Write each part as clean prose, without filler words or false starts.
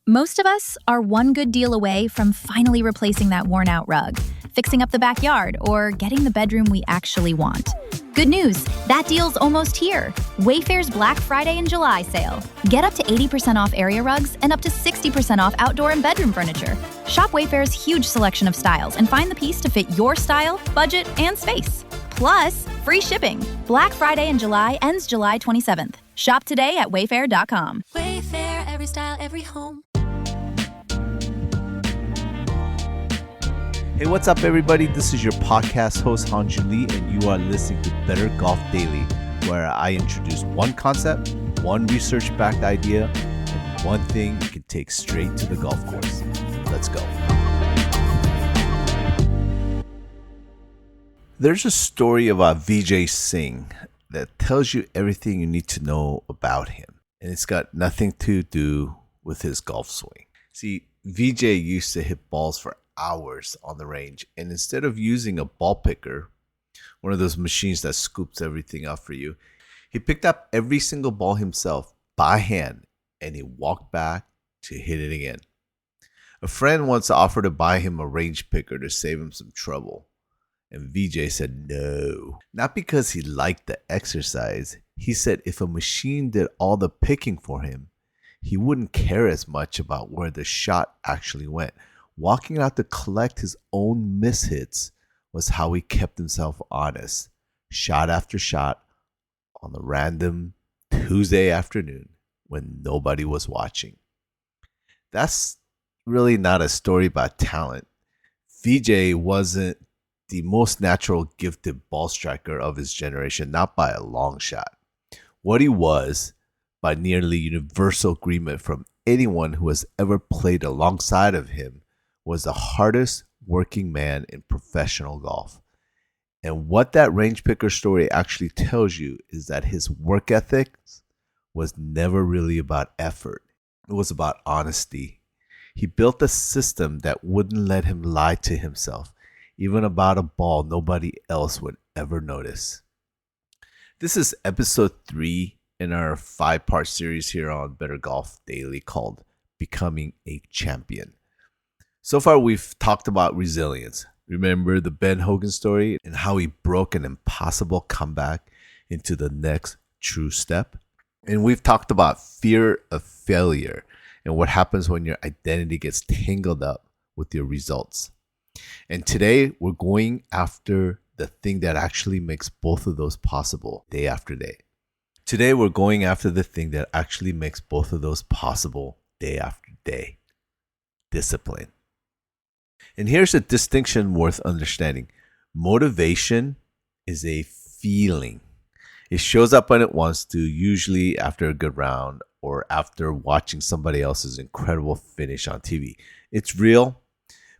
Most of us are one good deal away from finally replacing that worn-out rug, fixing up the backyard, or getting the bedroom we actually want. Good news, that deal's almost here. Wayfair's Black Friday and July sale. Get up to 80% off area rugs and up to 60% off outdoor and bedroom furniture. Shop Wayfair's huge selection of styles and find the piece to fit your style, budget, and space. Plus, free shipping. Black Friday in July ends July 27th. Shop today at wayfair.com. Wayfair, every style, every home. Hey, what's up, everybody? This is your podcast host, Hanju Lee, and you are listening to Better Golf Daily, where I introduce one concept, one research-backed idea, and one thing you can take straight to the golf course. Let's go. There's a story about Vijay Singh that tells you everything you need to know about him, and it's got nothing to do with his golf swing. See, Vijay used to hit balls for hours on the range, and instead of using a ball picker, one of those machines that scoops everything up for you, he picked up every single ball himself by hand, and he walked back to hit it again. A friend once offered to buy him a range picker to save him some trouble, and Vijay said no. Not because he liked the exercise. He said if a machine did all the picking for him, he wouldn't care as much about where the shot actually went. Walking out to collect his own mishits was how he kept himself honest, shot after shot, on the random Tuesday afternoon when nobody was watching. That's really not a story about talent. Vijay wasn't the most natural gifted ball striker of his generation, not by a long shot. What he was, by nearly universal agreement from anyone who has ever played alongside of him, was the hardest working man in professional golf. And what that range picker story actually tells you is that his work ethic was never really about effort. It was about honesty. He built a system that wouldn't let him lie to himself, even about a ball nobody else would ever notice. This is episode 3 in our 5-part series here on Better Golf Daily called Becoming a Champion. So far, we've talked about resilience. Remember the Ben Hogan story and how he broke an impossible comeback into the next true step? And we've talked about fear of failure and what happens when your identity gets tangled up with your results. And today, we're going after the thing that actually makes both of those possible day after day. Today, we're going after the thing that actually makes both of those possible day after day. Discipline. And here's a distinction worth understanding. Motivation is a feeling. It shows up when it wants to, usually after a good round or after watching somebody else's incredible finish on TV. It's real,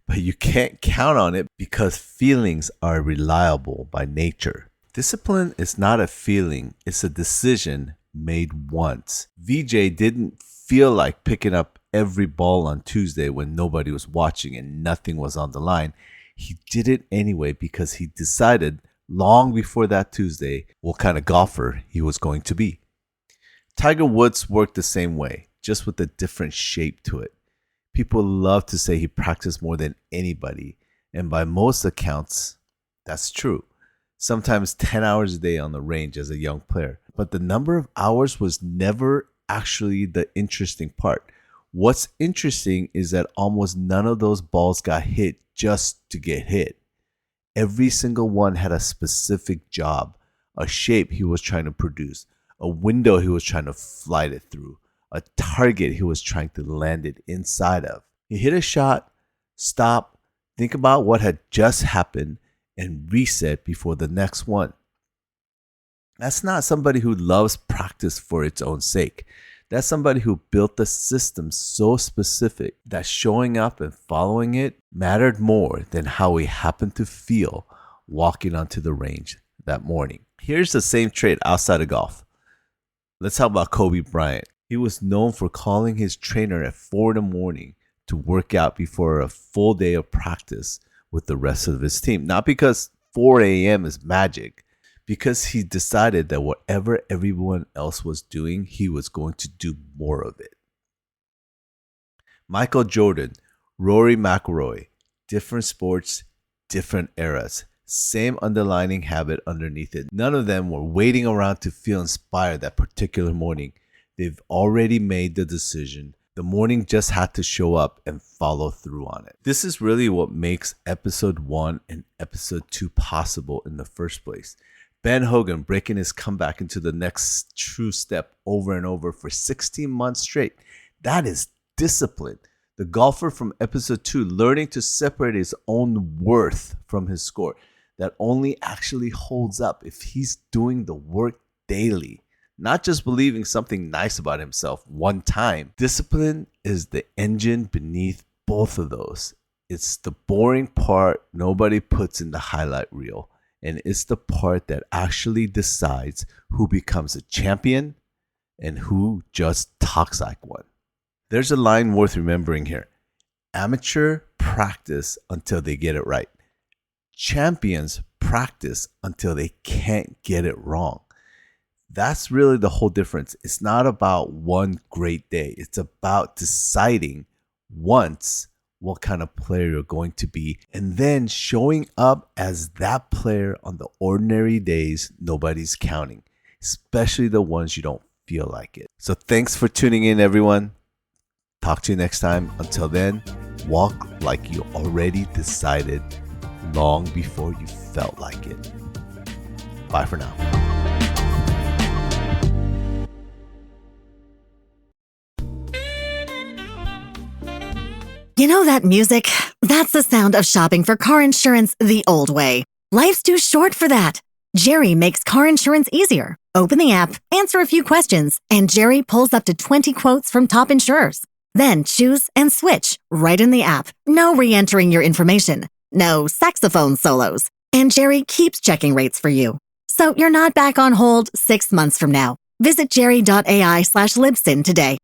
but you can't count on it because feelings are reliable by nature. Discipline is not a feeling, it's a decision made once. Vijay didn't feel like picking up every ball on Tuesday when nobody was watching and nothing was on the line. He did it anyway because he decided long before that Tuesday what kind of golfer he was going to be. Tiger Woods worked the same way, just with a different shape to it. People love to say he practiced more than anybody, and by most accounts, that's true. Sometimes 10 hours a day on the range as a young player. But the number of hours was never actually the interesting part. What's interesting is that almost none of those balls got hit just to get hit. Every single one had a specific job, a shape he was trying to produce, a window he was trying to flight it through, a target he was trying to land it inside of. He hit a shot, stop, think about what had just happened, and reset before the next one. That's not somebody who loves practice for its own sake. That's somebody who built the system so specific that showing up and following it mattered more than how he happened to feel walking onto the range that morning. Here's the same trait outside of golf. Let's talk about Kobe Bryant. He was known for calling his trainer at 4 a.m. to work out before a full day of practice with the rest of his team. Not because 4 a.m. is magic, because he decided that whatever everyone else was doing, he was going to do more of it. Michael Jordan, Rory McIlroy, different sports, different eras. Same underlining habit underneath it. None of them were waiting around to feel inspired that particular morning. They've already made the decision. The morning just had to show up and follow through on it. This is really what makes episode 1 and episode 2 possible in the first place. Ben Hogan breaking his comeback into the next true step over and over for 16 months straight. That is discipline. The golfer from episode 2 learning to separate his own worth from his score. That only actually holds up if he's doing the work daily. Not just believing something nice about himself one time. Discipline is the engine beneath both of those. It's the boring part nobody puts in the highlight reel. And it's the part that actually decides who becomes a champion and who just talks like one. There's a line worth remembering here. Amateur practice until they get it right. Champions practice until they can't get it wrong. That's really the whole difference. It's not about one great day. It's about deciding once what kind of player you're going to be and then showing up as that player on the ordinary days nobody's counting, especially the ones you don't feel like it. So thanks for tuning in, everyone. Talk to you next time. Until then, walk like you already decided long before you felt like it. Bye for now. You know that music? That's the sound of shopping for car insurance the old way. Life's too short for that. Jerry makes car insurance easier. Open the app, answer a few questions, and Jerry pulls up to 20 quotes from top insurers. Then choose and switch right in the app. No re-entering your information. No saxophone solos. And Jerry keeps checking rates for you. So you're not back on hold 6 months from now. Visit jerry.ai/Libsyn today.